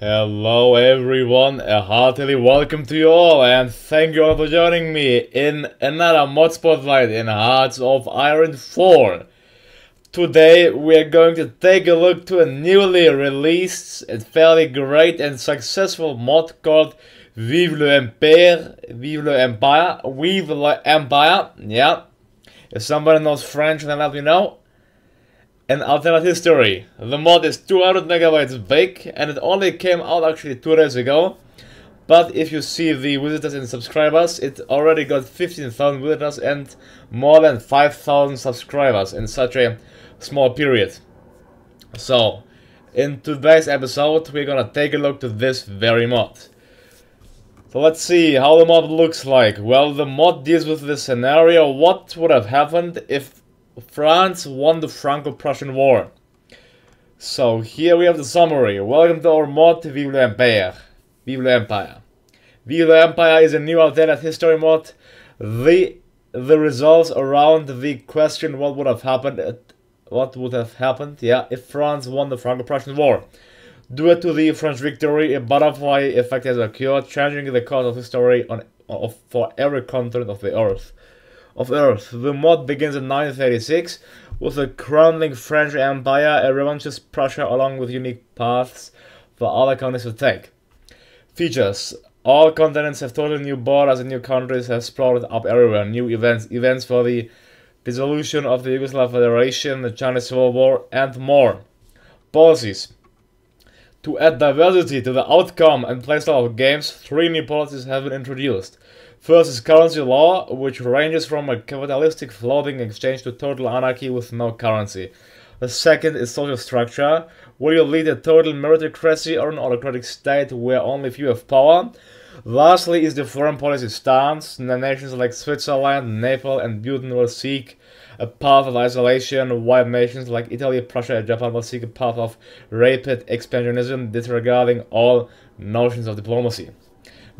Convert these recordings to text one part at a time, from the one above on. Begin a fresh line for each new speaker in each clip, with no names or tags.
Hello everyone, a heartily welcome to you all and thank you all for joining me in another mod spotlight in Hearts of Iron 4. Today we are going to take a look to a newly released and fairly great and successful mod called Vive l'Empire, yeah. If somebody knows French then let me know. An alternate history. The mod is 200 megabytes big and it only came out actually 2 days ago. But if you see the visitors and subscribers, it already got 15,000 visitors and more than 5,000 subscribers in such a small period. So, in today's episode, we're gonna take a look to this very mod. So let's see how the mod looks like. Well, the mod deals with this scenario. What would have happened if France won the Franco-Prussian War? So here we have the summary. Welcome to our mod Vive l'Empire. Vive l'Empire. Vive l'Empire is a new alternate history mod. The results around the question what would have happened if France won the Franco-Prussian War. Due to the French victory, a butterfly effect has occurred, changing the course of history for every continent of the Earth. The mod begins in 1936 with a crumbling French Empire, a revanchist Prussia along with unique paths for other countries to take. Features: all continents have totally new borders and new countries have sprouted up everywhere. New events for the dissolution of the Yugoslav Federation, the Chinese Civil War, and more. Policies: to add diversity to the outcome and playstyle of games, 3 new policies have been introduced. First is currency law, which ranges from a capitalistic floating exchange to total anarchy with no currency. The second is social structure. Will you lead a total meritocracy or an autocratic state where only few have power? Lastly is the foreign policy stance. The nations like Switzerland, Nepal and Bhutan will seek a path of isolation, while nations like Italy, Prussia and Japan will seek a path of rapid expansionism, disregarding all notions of diplomacy.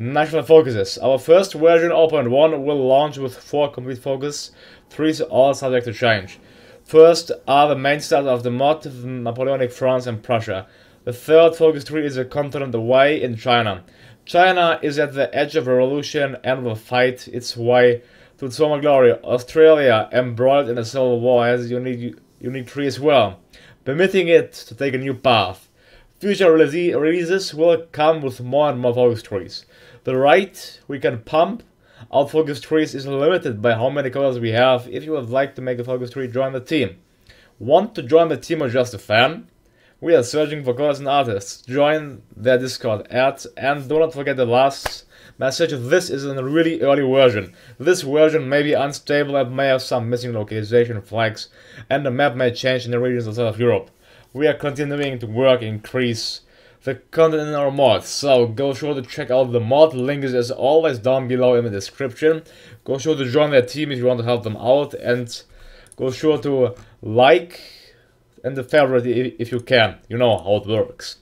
National focuses. Our first version 0.1 will launch with 4 complete focus, 3 all subject to change. First are the main stars of the mod, Napoleonic France and Prussia. The third focus tree is a continent away in China. China is at the edge of a revolution and will fight its way to its former glory. Australia, embroiled in a civil war, has a unique tree as well, permitting it to take a new path. Future releases will come with more and more focus trees. The rate we can pump out focus trees is limited by how many colors we have. If you would like to make a focus tree, join the team. Want to join the team or just a fan? We are searching for colors and artists. Join their Discord and do not forget the last message. This is a really early version. This version may be unstable and may have some missing localization flags, and the map may change in the regions outside of Europe. We are continuing to work increase the content in our mod, so go sure to check out the mod. Link is as always down below in the description. Go sure to join their team if you want to help them out, and go sure to like and the favorite if you can. You know how it works.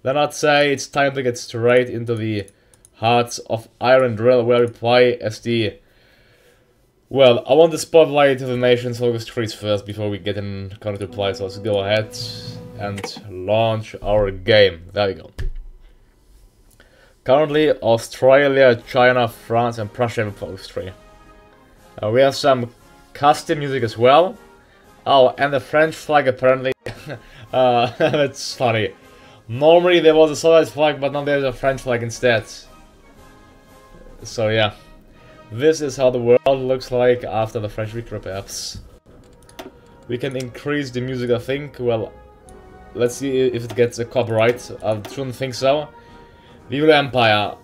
Then I'd say it's time to get straight into the Hearts of Iron drill, where we play as the... Well, I want the spotlight to the nation's focus trees first before we get in content to play, so let's go ahead and launch our game. There we go. Currently, Australia, China, France and Prussia have a focus tree. We have some custom music as well. Oh, and the French flag apparently. That's funny. Normally there was a Soviet flag, but now there's a French flag instead. So yeah. This is how the world looks like after the French victory, perhaps. We can increase the music, I think. Well, let's see if it gets a copyright. I shouldn't think so. Vive l'Empire.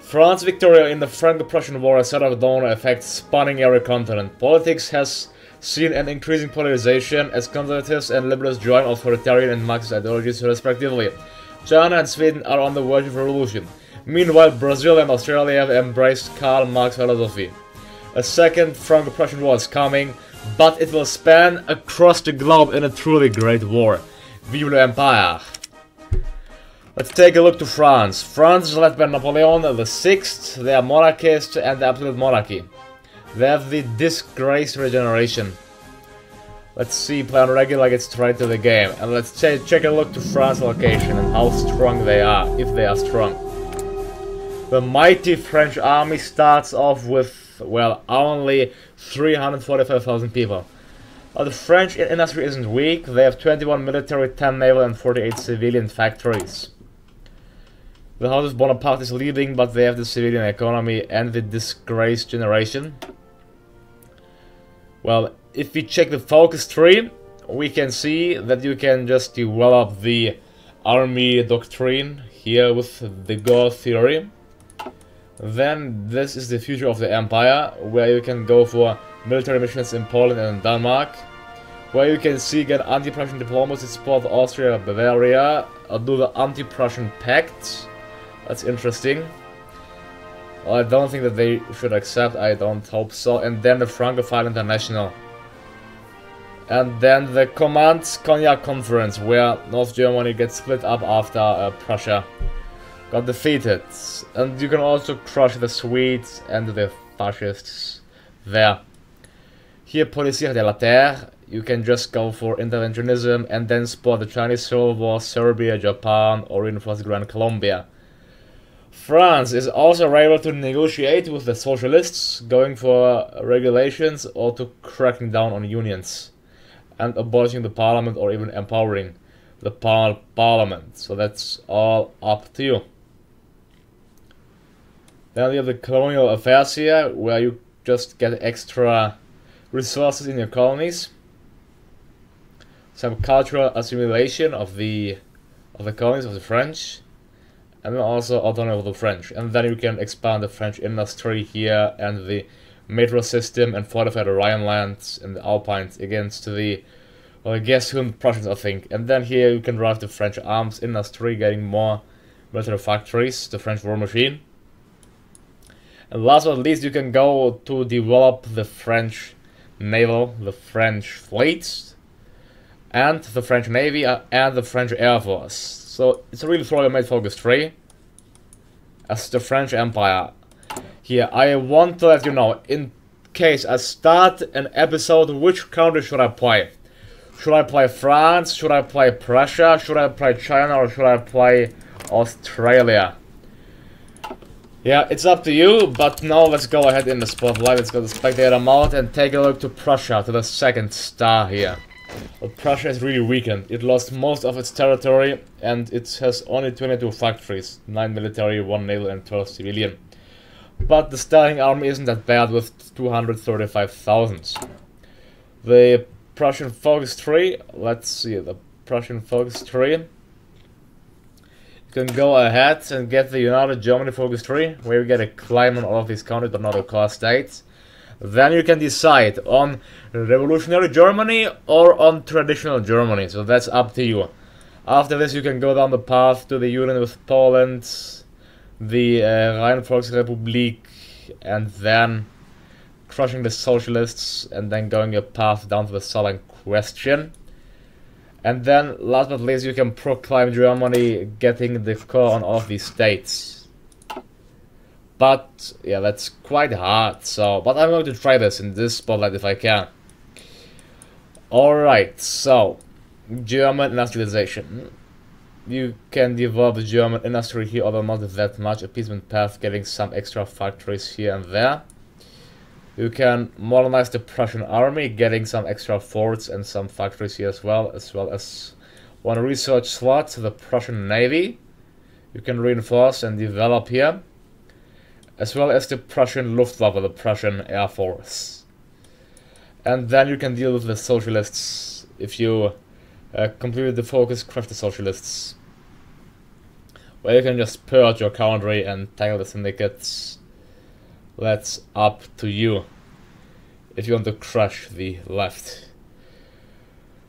France's victory in the Franco-Prussian War has set off a domino effect spanning every continent. Politics has seen an increasing polarization as conservatives and liberals join authoritarian and Marxist ideologies respectively. China and Sweden are on the verge of revolution. Meanwhile, Brazil and Australia have embraced Karl Marx philosophy. A second Franco-Prussian War is coming, but it will span across the globe in a truly great war. Vive l'Empire! Let's take a look to France. France is led by Napoleon VI, they are monarchists and the absolute monarchy. They have the disgraced regeneration. Let's see, play on regular gets straight to the game. And let's check a look to France's location and how strong they are, if they are strong. The mighty French army starts off with, well, only 345,000 people. The French industry isn't weak. They have 21 military, 10 naval and 48 civilian factories. The House of Bonaparte is leading, but they have the civilian economy and the disgraced generation. Well, if we check the focus tree, we can see that you can just develop the army doctrine here with the Gaulle theory. Then this is the future of the empire, where you can go for military missions in Poland and in Denmark, where you can seek an anti-Prussian diplomacy, support Austria, Bavaria, do the anti-Prussian pact. That's interesting. Well, I don't think that they should accept, I don't hope so. And then the Francophile International. And then the Cognac Conference, where North Germany gets split up after Prussia got defeated. And you can also crush the Swedes and the fascists there. Here, Policia de la Terre, you can just go for interventionism and then support the Chinese Civil War, Serbia, Japan, or reinforce Grand Colombia. France is also able to negotiate with the socialists, going for regulations or to cracking down on unions and abolishing the parliament or even empowering the parliament. So that's all up to you. Then you have the colonial affairs here, where you just get extra resources in your colonies. Some cultural assimilation of the colonies of the French. And then also autonomy of the French. And then you can expand the French industry here and the metro system and fortify the Rhinelands and the Alpines against the, well, I guess, whom Prussians, I think. And then here you can drive the French arms industry, getting more military factories, the French war machine. And last but not least, you can go to develop the French naval, the French fleets, and the French Navy, and the French Air Force. So it's a really throw-your-mate focus tree as the French Empire. Here, I want to let you know, in case I start an episode, which country should I play? Should I play France? Should I play Prussia? Should I play China? Or should I play Australia? Yeah, it's up to you, but now let's go ahead in the spotlight. Let's go to spectator mode and take a look to Prussia, to the second star here. Well, Prussia is really weakened. It lost most of its territory and it has only 22 factories, 9 military, 1 naval and 12 civilian. But the starting army isn't that bad with 235,000. The Prussian focus tree, let's see, the Prussian focus tree. You can go ahead and get the United Germany focus tree, where you get a claim on all of these countries but not all core states. Then you can decide on revolutionary Germany or on traditional Germany, so that's up to you. After this you can go down the path to the union with Poland, the Rhine-Volksrepublik, and then crushing the socialists, and then going a path down to the Southern Question. And then, last but not least, you can proclaim Germany getting the core on all of these states. But, yeah, that's quite hard, so... But I'm going to try this in this spotlight if I can. Alright, so... German industrialization. You can develop the German industry here, although not that much. Appeasement path, getting some extra factories here and there. You can modernize the Prussian army, getting some extra forts and some factories here as well as one research slot, the Prussian Navy. You can reinforce and develop here, as well as the Prussian Luftwaffe, the Prussian Air Force. And then you can deal with the socialists if you completely the focus, crush the socialists. Well, you can just purge your country and tackle the syndicates. That's up to you if you want to crush the left.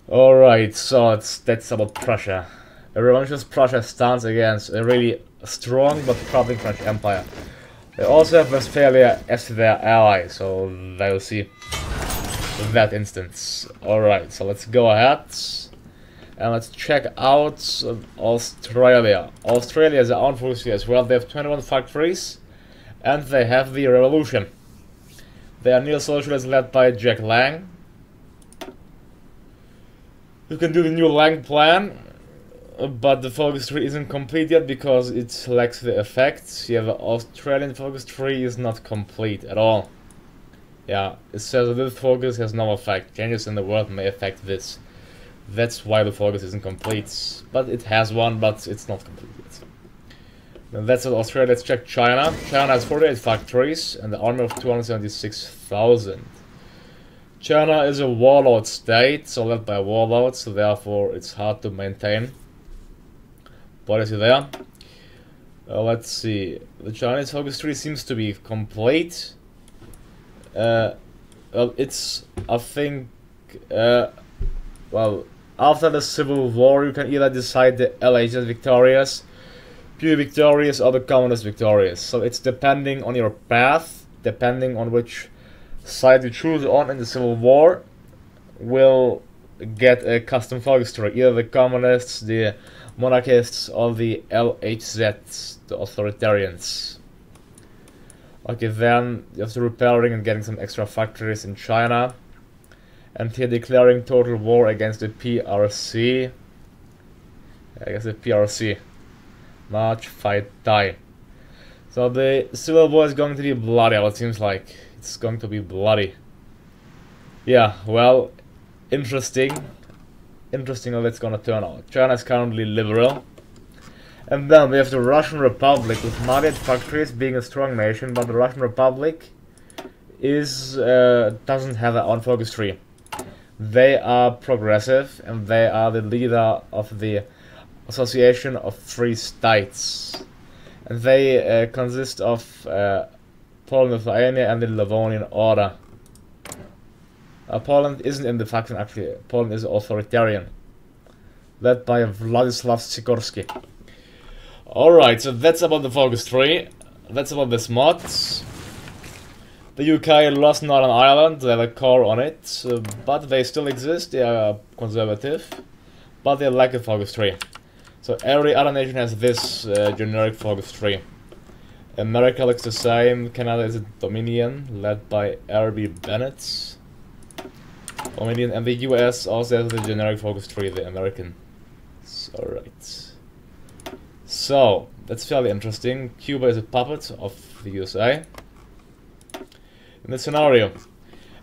Alright, so that's about Prussia. A revolutionist Prussia stands against a really strong but troubling French Empire. They also have Westphalia as their ally, so they'll see in that instance. Alright, so let's go ahead and let's check out Australia. Australia is their own force here as well. They have 21 factories. And they have the revolution. They are neo-socialists led by Jack Lang. You can do the new Lang plan, but the focus tree isn't complete yet because it lacks the effects. Yeah, the Australian focus tree is not complete at all. Yeah, it says that this focus has no effect. Changes in the world may affect this. That's why the focus isn't complete. But it has one, but it's not complete yet. Then that's it, Australia. Let's check China. China has 48 factories and an army of 276,000. China is a warlord state, so led by warlords, so therefore it's hard to maintain. Policy there. Let's see. The Chinese focus tree seems to be complete. Well, it's, I think, well, after the Civil War, you can either decide the LH is victorious, pure victorious, or the communist victorious. So it's depending on your path, depending on which side you choose on in the Civil War, will get a custom focus tree. Either the communists, the monarchists, or the LHZs, the authoritarians. Okay, then you have to repairing and getting some extra factories in China. And here declaring total war against the PRC. I guess the PRC. March, fight, die. So the Civil War is going to be bloody, what it seems like. It's going to be bloody. Yeah, well, interesting. Interesting how that's gonna turn out. China is currently liberal. And then we have the Russian Republic with 98 factories being a strong nation, but the Russian Republic is doesn't have their own focus tree. They are progressive and they are the leader of the Association of Free States. And they consist of Poland, Lithuania, and the Livonian Order. Poland isn't in the faction actually. Poland is authoritarian, led by Władysław Sikorski. Alright, so that's about the focus tree. That's about this mod. The UK lost Northern Ireland, they have a core on it, but they still exist. They are conservative, but they lack a focus tree. So every other nation has this generic focus tree. America looks the same. Canada is a Dominion, led by R.B. Bennett. Dominion, and the US also has the generic focus tree, the American. Alright. So, that's fairly interesting. Cuba is a puppet of the USA in this scenario.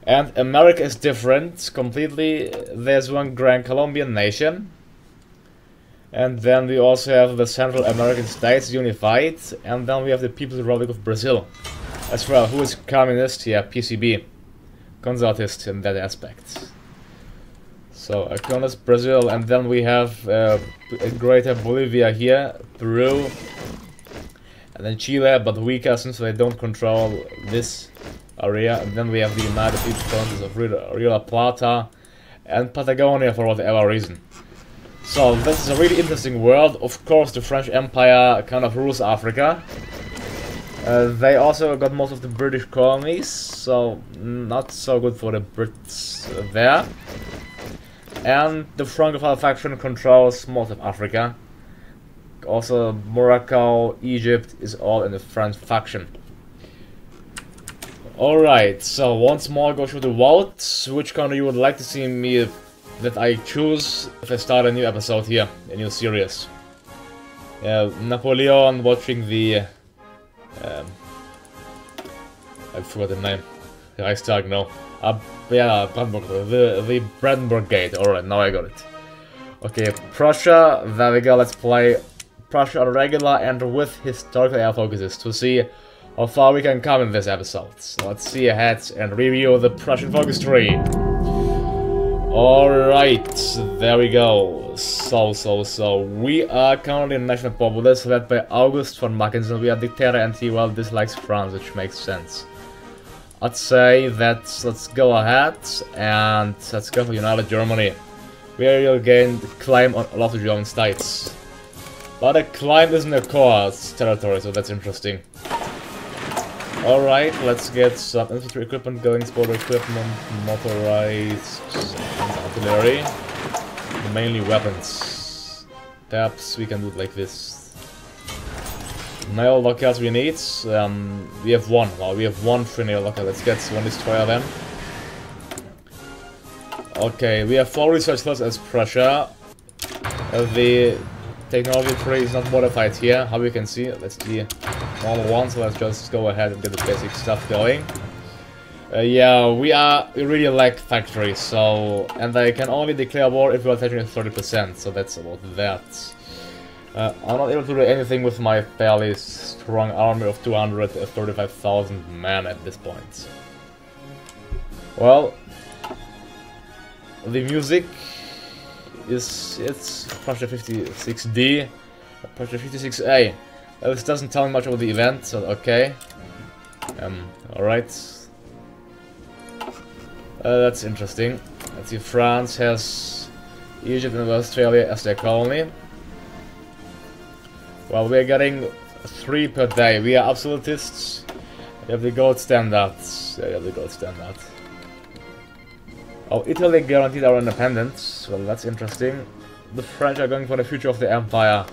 And America is different completely. There's one Grand Colombian nation. And then we also have the Central American States unified. And then we have the People's Republic of Brazil as well, who is communist, yeah, PCB. Conservatist in that aspect. So, communist Brazil, and then we have Greater Bolivia here, Peru, and then Chile, but weaker since they don't control this area. And then we have the United States provinces of Rio La Plata and Patagonia for whatever reason. So this is a really interesting world. Of course, the French Empire kind of rules Africa. They also got most of the British colonies, so not so good for the Brits there. And the Franco-Prussian faction controls most of Africa. Also, Morocco, Egypt is all in the French faction. Alright, so once more go through the votes. Which country you would like to see me that I choose if I start a new episode here, a new series. Napoleon watching the... I forgot the name. Reichstag, no. Yeah, Brandenburg, the Brandenburg Gate. Alright, now I got it. Okay, Prussia, there we go, let's play Prussia on regular and with historical air focuses to see how far we can come in this episode. So let's see ahead and review the Prussian focus tree. Alright, there we go. So, we are currently national populace led by August von Mackensen. We are dictator and he, well, dislikes France, which makes sense. I'd say that let's go ahead and let's go for United Germany. Where you'll gain claim on a lot of German states. But a claim isn't a core territory, so that's interesting. Alright, let's get some infantry equipment going, sport equipment, motorized and artillery. Mainly weapons. Perhaps we can do it like this. Naval lockers we need. We have one. Well, we have one free naval locker. Let's get one destroyer then. Okay, we have 4 research slots as Prussia. The technology tree is not modified here, how you can see. That's the normal one, so let's just go ahead and get the basic stuff going. Yeah, we really lack factories, so... And I can only declare war if we are attaching 30%, so that's about that. I'm not able to do anything with my fairly strong army of 235,000 men at this point. Well... The music it's Prussia 56D, Prussia 56A. This doesn't tell me much about the event, so okay. Alright. That's interesting. Let's see, France has Egypt and Australia as their colony. Well, we're getting 3 per day. We are absolutists. We have the gold standard. Yeah, we have the gold standard. Oh, Italy guaranteed our independence. Well, that's interesting. The French are going for the future of the empire.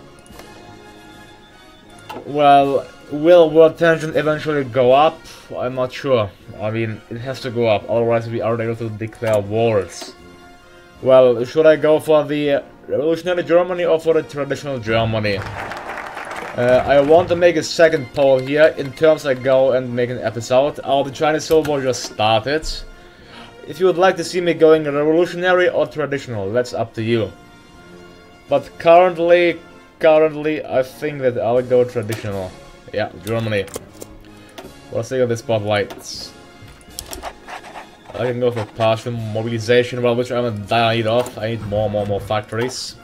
Well, will world tension eventually go up? I'm not sure. I mean, it has to go up, otherwise we aren't able to declare wars. Well, should I go for the revolutionary Germany or for the traditional Germany? I want to make a second poll here. In terms, I go and make an episode. The Chinese Civil War just started. If you would like to see me going revolutionary or traditional, that's up to you. But currently, I think that I'll go traditional. Yeah, Germany. For the sake of the spotlights. I can go for partial mobilization, well, which I'm in dire need of. I need more factories.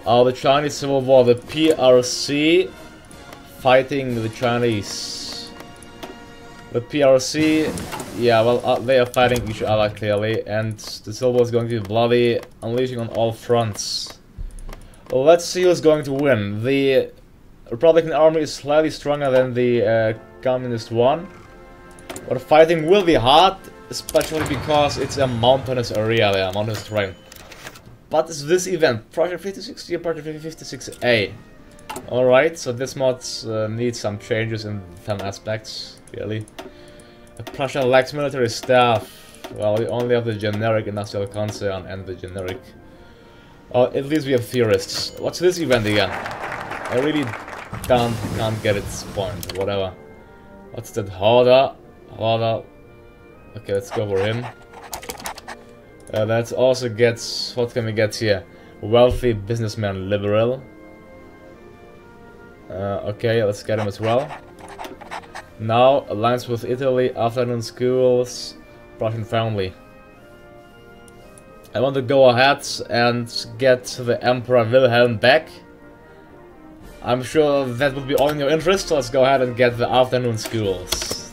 The Chinese Civil War, the PRC fighting the Chinese. The PRC, yeah, well, they are fighting each other clearly, and the Civil War is going to be bloody, unleashing on all fronts. Well, let's see who's going to win. The Republican army is slightly stronger than the Communist one, but fighting will be hard, especially because it's a mountainous area there, mountainous terrain. But it's this event, Project 5060 or Project 5056A. Alright, so this mod needs some changes in some aspects. Really. Prussia lacks military staff. Well, we only have the generic industrial concern and the generic... at least we have theorists. What's this event again? I really can't get its point, whatever. What's that? Horda? Okay, let's go for him. That also gets... What can we get here? Wealthy businessman liberal. Okay, let's get him as well. Now, alliance with Italy, afternoon schools, Prussian family. I want to go ahead and get the Emperor Wilhelm back. I'm sure that would be all in your interest, so let's go ahead and get the afternoon schools.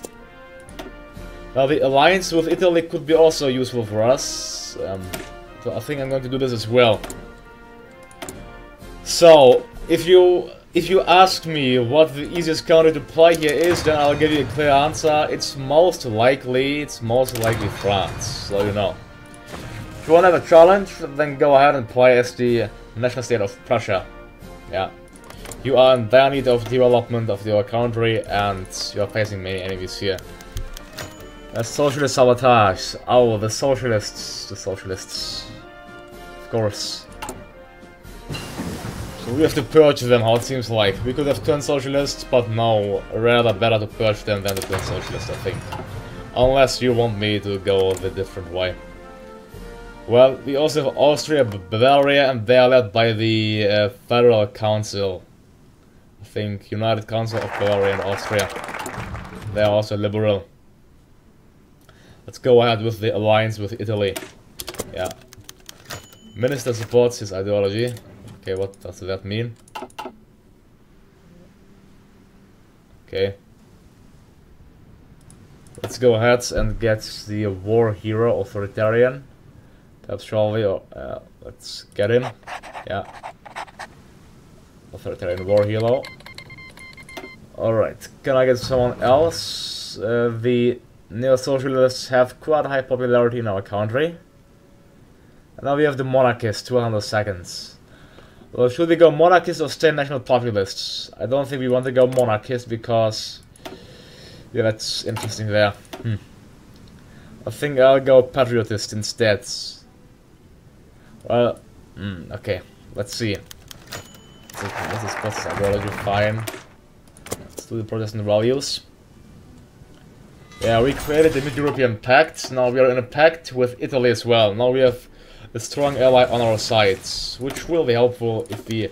Now, the alliance with Italy could be also useful for us. So I think I'm going to do this as well. So, if you ask me what the easiest country to play here is, then I'll give you a clear answer. It's most likely France, so you know. If you want to have a challenge, then go ahead and play as the national state of Prussia. Yeah. You are in dire need of development of your country, and you are facing many enemies here. Socialist sabotage. Oh, the socialists. Of course. We have to purge them, how it seems like. We could have turned socialists, but no, rather better to purge them than to turn socialists, I think. Unless you want me to go the different way. Well, we also have Austria, Bavaria, and they are led by the Federal Council. I think United Council of Bavaria and Austria. They are also liberal. Let's go ahead with the alliance with Italy. Yeah. Minister supports his ideology. Okay, what does that mean? Okay. Let's go ahead and get the war hero authoritarian. Perhaps shall we? Let's get him. Yeah. Authoritarian war hero. Alright, can I get someone else? The neo-socialists have quite high popularity in our country. And now we have the monarchists, 200 seconds. Well, should we go monarchists or state national populists? I don't think we want to go monarchists because... Yeah, that's interesting there. I think I'll go patriotist instead. Well, okay, let's see. This is Protestant ideology, fine. Let's do the Protestant values. Yeah, we created the Mid-European Pact, now we are in a pact with Italy as well. Now we have a strong ally on our side, which will be helpful if we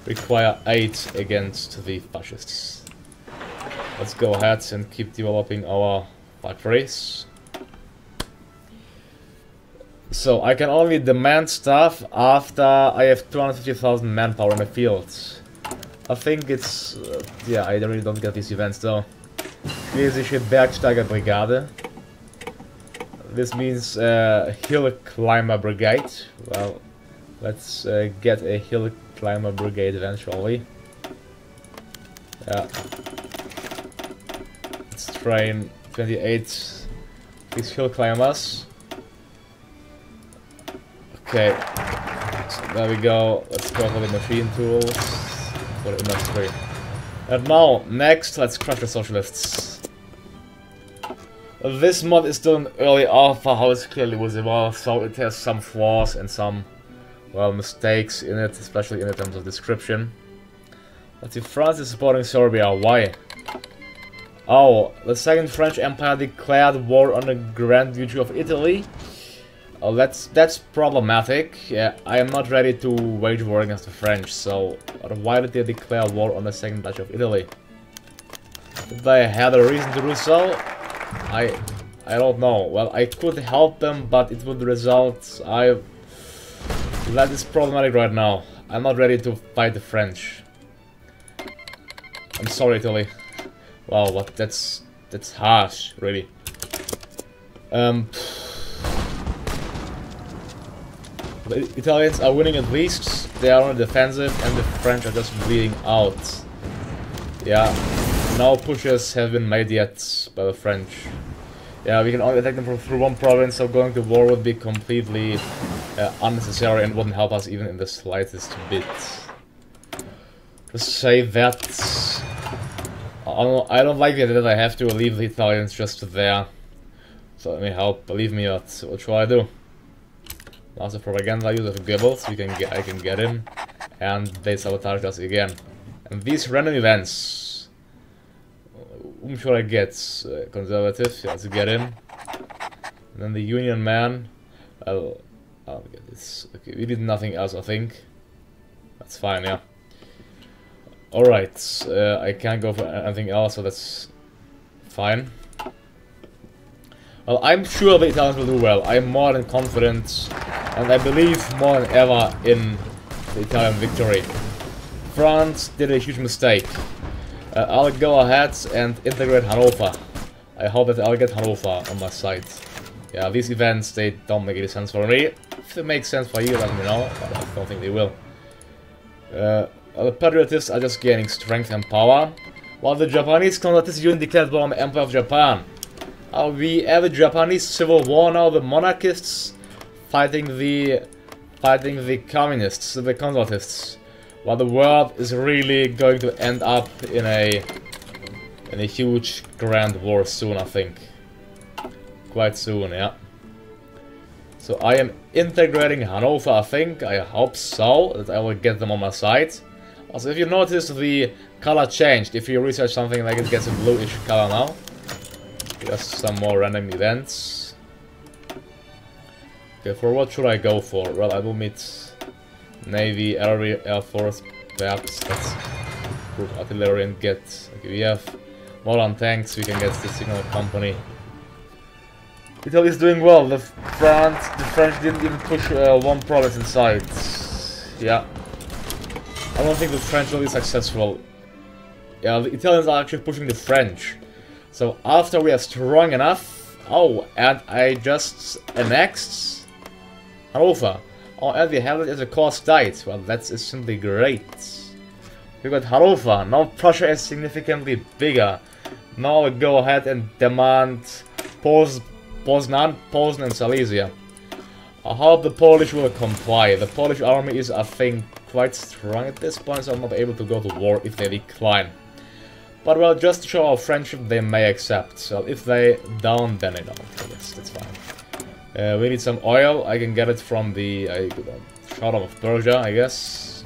require aid against the fascists. Let's go ahead and keep developing our factories. So I can only demand stuff after I have 250,000 manpower in the field. I think it's... yeah, I really don't get these events though. Chinesische Bergsteigerbrigade. This means Hill Climber Brigade. Well, let's get a Hill Climber Brigade eventually. Yeah. Let's train 28 these hill climbers. Okay, so there we go. Let's go for the machine tools for the industry. And now, next, let's crush the socialists. This mod is still an early alpha, how it's clearly visible, so it has some flaws and some, well, mistakes in it, especially in terms of description. Let's see, France is supporting Serbia. Why? Oh, the Second French Empire declared war on the Grand Duchy of Italy. Oh, that's problematic. Yeah, I am not ready to wage war against the French, so why did they declare war on the Second Duchy of Italy? Did they have a reason to do so? I don't know. Well, I could help them, but it would result... that is problematic right now. I'm not ready to fight the French. I'm sorry, Italy. Wow, but that's harsh, really. The Italians are winning at least, they are on the defensive, and the French are just bleeding out. Yeah, no pushes have been made yet by the French. Yeah, we can only attack them through one province, so going to war would be completely unnecessary and wouldn't help us even in the slightest bit. To say that... I don't like it that I have to leave the Italians just there. So let me help, believe me, what shall I do? Lots of propaganda use of Goebbels, I can get in, and they sabotage us again. And these random events, whom should I get? Conservative, yeah, let's get in. And then the Union Man, I'll get this. Okay, we did nothing else, I think. That's fine, yeah. Alright, I can't go for anything else, so that's fine. Well, I'm sure the Italians will do well. I'm more than confident, and I believe more than ever in the Italian victory. France did a huge mistake. I'll go ahead and integrate Hanover. I hope that I'll get Hanover on my side. Yeah, these events, they don't make any sense for me. If they make sense for you, let me know, but I don't think they will. The patriotists are just gaining strength and power, while the Japanese Communist Union declared war on the Empire of Japan. We have a Japanese civil war now, the monarchists fighting the communists, the conservatives. While the world is really going to end up in a huge grand war soon, I think. Quite soon, yeah. So I am integrating Hanover, I think. I hope so, that I will get them on my side. Also, if you notice, the color changed. If you research something, like, it gets a bluish color now. Just some more random events. Okay, for what should I go for? Well, I will meet Navy, Air Force, perhaps. Let's put artillery and get... Okay, we have modern tanks, we can get the signal company. Italy is doing well. The French didn't even push one province inside. Yeah. I don't think the French will be successful. Yeah, the Italians are actually pushing the French. So after we are strong enough... Oh, and I just annexed Hanover. Oh, and we have it as a cost died. Well, that is simply great. We got Hanover. Now Prussia is significantly bigger. Now we go ahead and demand Poznan and Silesia. I hope the Polish will comply. The Polish army is, I think, quite strong at this point, so I'm not able to go to war if they decline. But well, just to show our friendship, they may accept. So if they don't, then they don't. I guess that's fine. We need some oil. I can get it from the Shardom of Persia, I guess.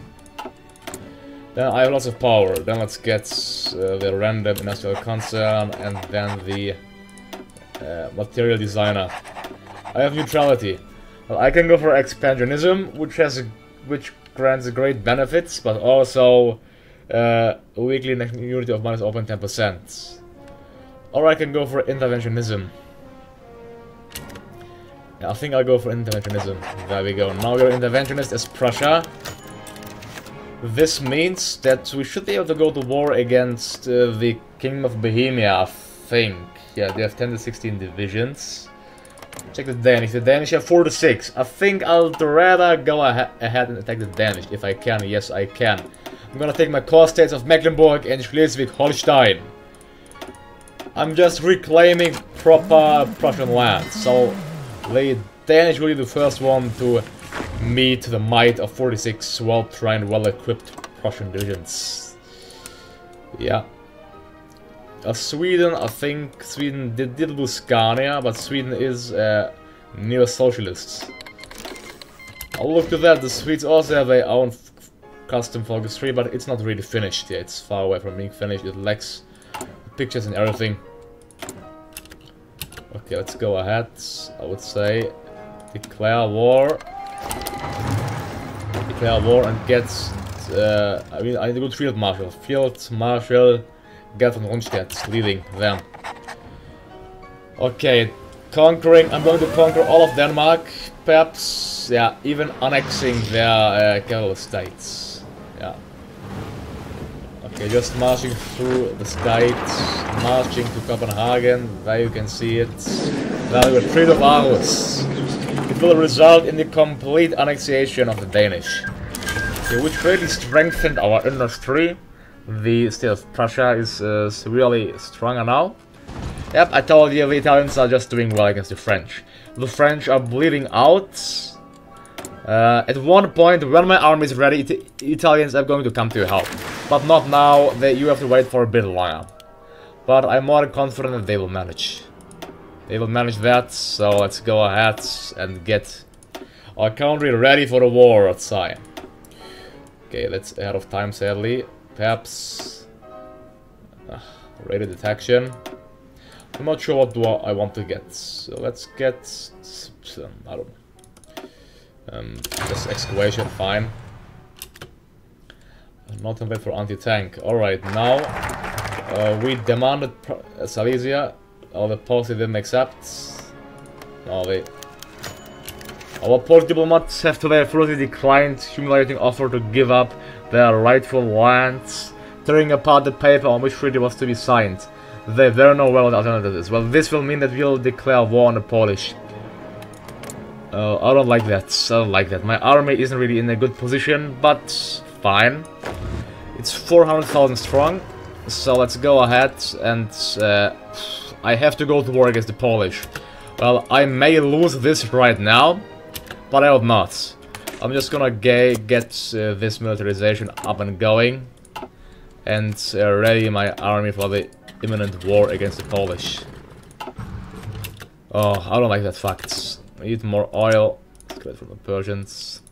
Then I have lots of power. Then let's get the random industrial concern and then the material designer. I have neutrality. Well, I can go for expansionism, which grants great benefits, but also weekly national unity of minus 0.10%. Or I can go for interventionism. Yeah, I think I'll go for interventionism. There we go. Now we're interventionist as Prussia. This means that we should be able to go to war against the Kingdom of Bohemia, I think. Yeah, they have 10 to 16 divisions. Check the Danish. The Danish have 4 to 6. I think I'll rather go ahead and attack the Danish if I can. Yes, I can. I'm gonna take my core states of Mecklenburg and Schleswig-Holstein. I'm just reclaiming proper Prussian land. So the Danish will be the first one to meet the might of 46 well-trained, well-equipped Prussian divisions. Yeah. Sweden, I think Sweden did lose Scania, but Sweden is neo-socialists. I'll look to that. The Swedes also have their own custom focus tree, but it's not really finished yet. It's far away from being finished. It lacks pictures and everything. Okay, let's go ahead. I would say declare war. Declare war and get. I mean, I need a good field marshal. Field marshal Gerd von Rundstedt leading them. Okay, conquering. I'm going to conquer all of Denmark. Perhaps, yeah, even annexing their capital states. Yeah. Okay, just marching through the states, marching to Copenhagen. There you can see it. There we go, Treaty of Aarhus. It will result in the complete annexation of the Danish, okay, which really strengthened our industry. The state of Prussia is really stronger now. Yep, I told you the Italians are just doing well against the French. The French are bleeding out. At one point, when my army is ready, the Italians are going to come to your help. But not now, you have to wait for a bit longer. But I'm more confident that they will manage. They will manage that, so let's go ahead and get our country ready for the war outside. Okay, that's ahead of time, sadly. Perhaps radar detection. I'm not sure what I want to get, so let's get I don't know. Just excavation, fine. Not wait for anti-tank. All right, now we demanded Silesia. All the posts they didn't accept. No, our Polish diplomats have today fully declined humiliating offer to give up their rightful lands, tearing apart the paper on which treaty was to be signed. There were no valid alternatives. Well, this will mean that we'll declare war on the Polish. I don't like that. I don't like that. My army isn't really in a good position, but fine. It's 400,000 strong, so let's go ahead and I have to go to war against the Polish. Well, I may lose this right now, but I hope not. I'm just gonna get this militarization up and going and ready my army for the imminent war against the Polish. Oh, I don't like that fact. I need more oil. Let's get it from the Persians.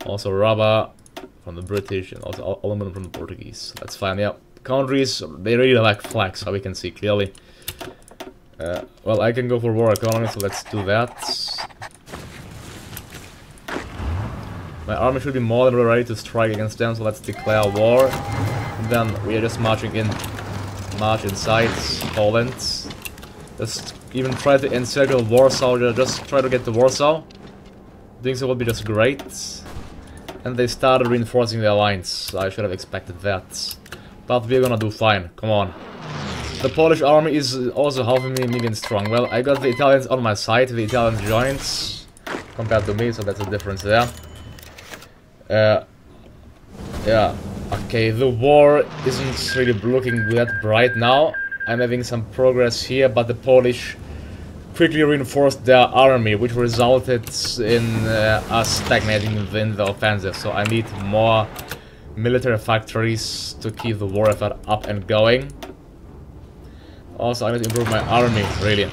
Also rubber from the British and also aluminum from the Portuguese. That's fine, yeah. Countries, they really lack flags, so we can see clearly. Well, I can go for war economy, so let's do that. My army should be more than ready to strike against them, so let's declare war. And then we are just marching in. March inside Poland. Just even try to encircle Warsaw, just try to get to Warsaw. I think so would be just great. And they started reinforcing their lines, so I should have expected that. But we're gonna do fine, come on. The Polish army is also half a million strong. Well, I got the Italians on my side, the Italians joined compared to me, so that's a difference there. Yeah, okay, the war isn't really looking that bright now. I'm having some progress here, but the Polish quickly reinforced their army, which resulted in us stagnating in the offensive. So I need more military factories to keep the war effort up and going. Also, I need to improve my army, really.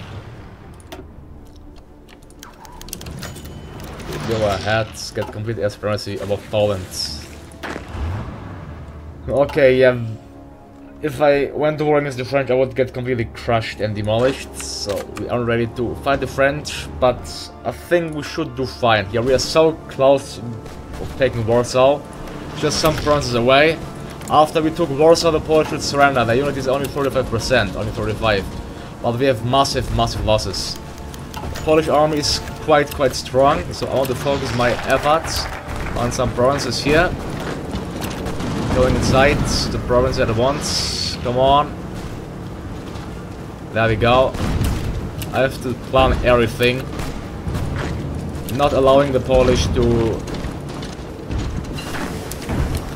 Go ahead, get complete air supremacy above Poland. Okay, yeah. If I went to war against the French, I would get completely crushed and demolished. So we are ready to fight the French, but I think we should do fine. Yeah, we are so close of taking Warsaw, just some provinces away. After we took Warsaw, the Polish should surrender. Their unit is only 45%, only 45%. But we have massive losses. The Polish army is quite strong, so I want to focus my efforts on some provinces here. Going inside the province at once. Come on. There we go. I have to plan everything. Not allowing the Polish to...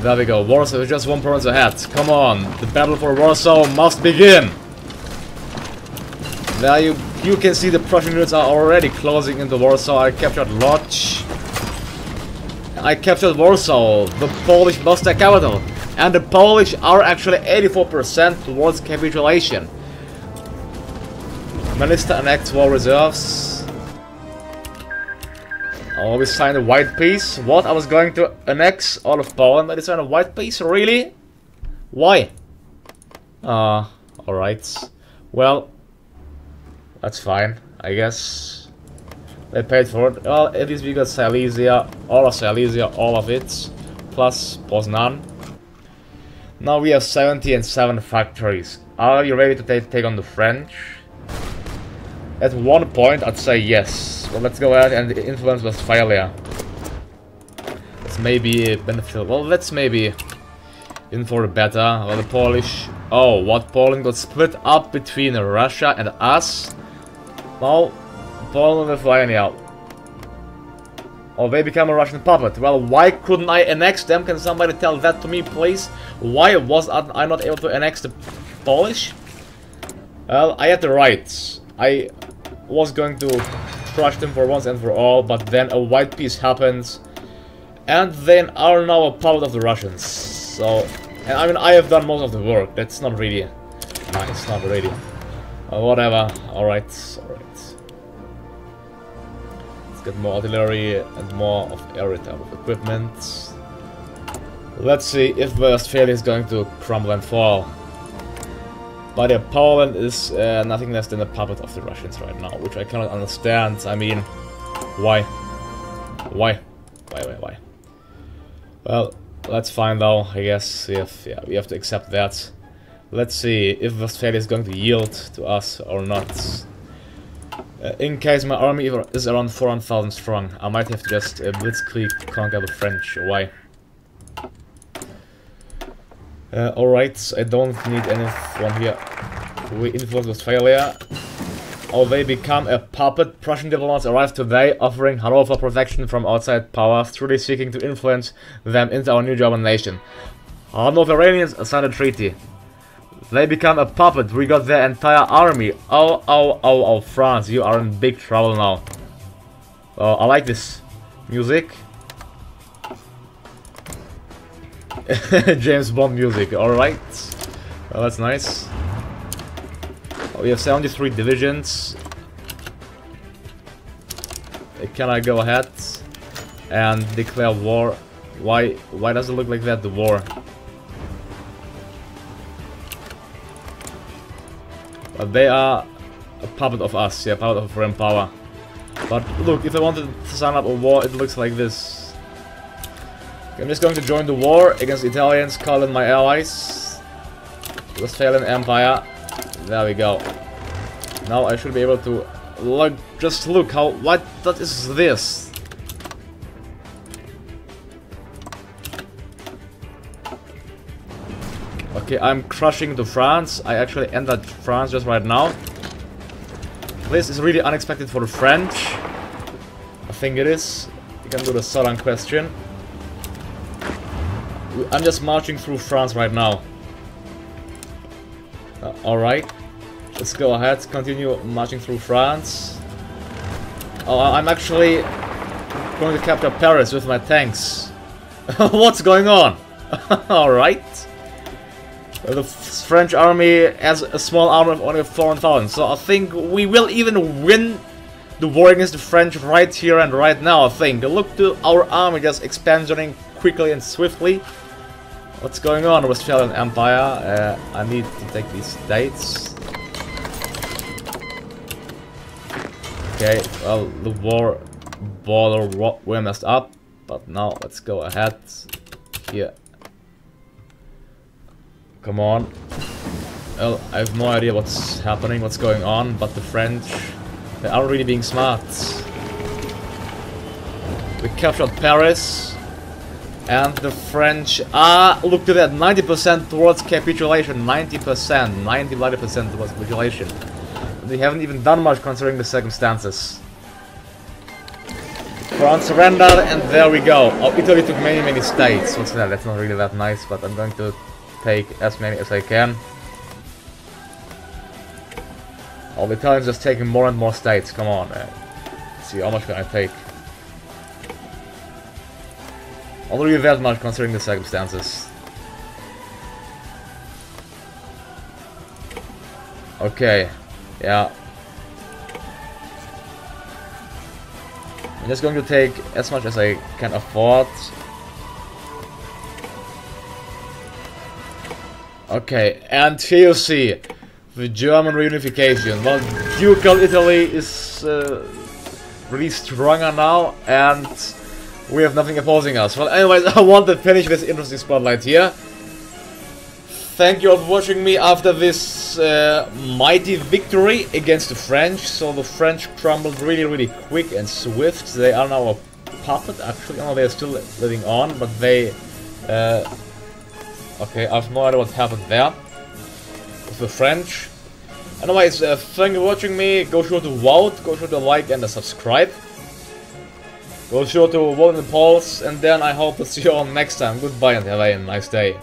There we go. Warsaw is just one province ahead. Come on. The battle for Warsaw must begin. There you can see the Prussian units are already closing into Warsaw. I captured Lodz. I captured Warsaw, the Polish lost their capital. And the Polish are actually 84% towards capitulation. Minister annexed war reserves. Oh, we signed a white peace. What? I was going to annex all of Poland, but they signed a white peace? Really? Why? Alright. Well, that's fine, I guess. They paid for it. Well, at least we got Silesia, all of it, plus Poznan. Now we have 77 factories. Are you ready to take on the French? At one point, I'd say yes. Well, let's go ahead and influence Westphalia. It's maybe beneficial. Well, let's maybe in for the better. Well, the Polish... Oh, what? Poland got split up between Russia and us? Well, Poland and Lithuania. Or they become a Russian puppet. Well, why couldn't I annex them? Can somebody tell that to me, please? Why was I not able to annex the Polish? Well, I had the rights. I was going to crush them for once and for all, but then a white peace happens. And they are now a puppet of the Russians. So, and I mean, I have done most of the work. That's not really nice, not really. Whatever, alright. Get more artillery and more of every type of equipment. Let's see if Westphalia is going to crumble and fall. But Poland is nothing less than a puppet of the Russians right now, which I cannot understand. I mean, why? Why? Well, that's fine though, I guess. We have to accept that. Let's see if Westphalia is going to yield to us or not. In case my army is around 400,000 strong, I might have to just blitzkrieg conquer the French. Why? Alright, I don't need anyone here. We influence Westphalia. Oh, they become a puppet. Prussian diplomats arrived today, offering Hanover protection from outside powers, truly seeking to influence them into our new German nation. Hanoverians signed a treaty. They become a puppet. We got their entire army. Oh, France, you are in big trouble now. Oh, I like this music. James Bond music, alright. Well, that's nice. Oh, we have 73 divisions. Can I go ahead and declare war? Why does it look like that, the war? They are a puppet of us, yeah, puppet of foreign power. But look, if I wanted to sign up a war, it looks like this. Okay, I'm just going to join the war against the Italians, call in my allies. Westphalian Empire. There we go. Now I should be able to look. Just look how. What is this? Okay, I'm crushing to France. I actually entered France just right now. This is really unexpected for the French. I think it is. You can do the southern question. I'm just marching through France right now. Alright. Let's go ahead, continue marching through France. Oh, I'm actually going to capture Paris with my tanks. What's going on? Alright. The French army has a small army of only 4,000, so I think we will even win the war against the French right here and right now, I think. Look to our army just expanding quickly and swiftly. What's going on, Westphalian Empire? I need to take these states. Okay, well, the war border we messed up, but now let's go ahead here. Come on. Well, I have no idea what's happening, what's going on, but the French, they are really being smart. We captured Paris, and the French are, look at that, 90% towards capitulation, 90% towards capitulation. They haven't even done much considering the circumstances. France surrendered, and there we go. Oh, Italy took many states. What's that? That's not really that nice, but I'm going to take as many as I can. All the Italians just taking more and more states. Come on, man. Let's see, how much can I take? Not really that much considering the circumstances. Okay, yeah. I'm just going to take as much as I can afford. Okay, and here you see the German reunification. Well, Ducal Italy is really stronger now, and we have nothing opposing us. Well, anyways, I want to finish this interesting spotlight here. Thank you all for watching me after this mighty victory against the French. So the French crumbled really quick and swift. They are now a puppet, actually. No, they're still living on, but they... okay, I have no idea what happened there with the French. Anyways, thank you for watching me. Go sure to vote, go sure to like and subscribe. Go sure to vote in the polls, and then I hope to see you all next time. Goodbye and have a nice day.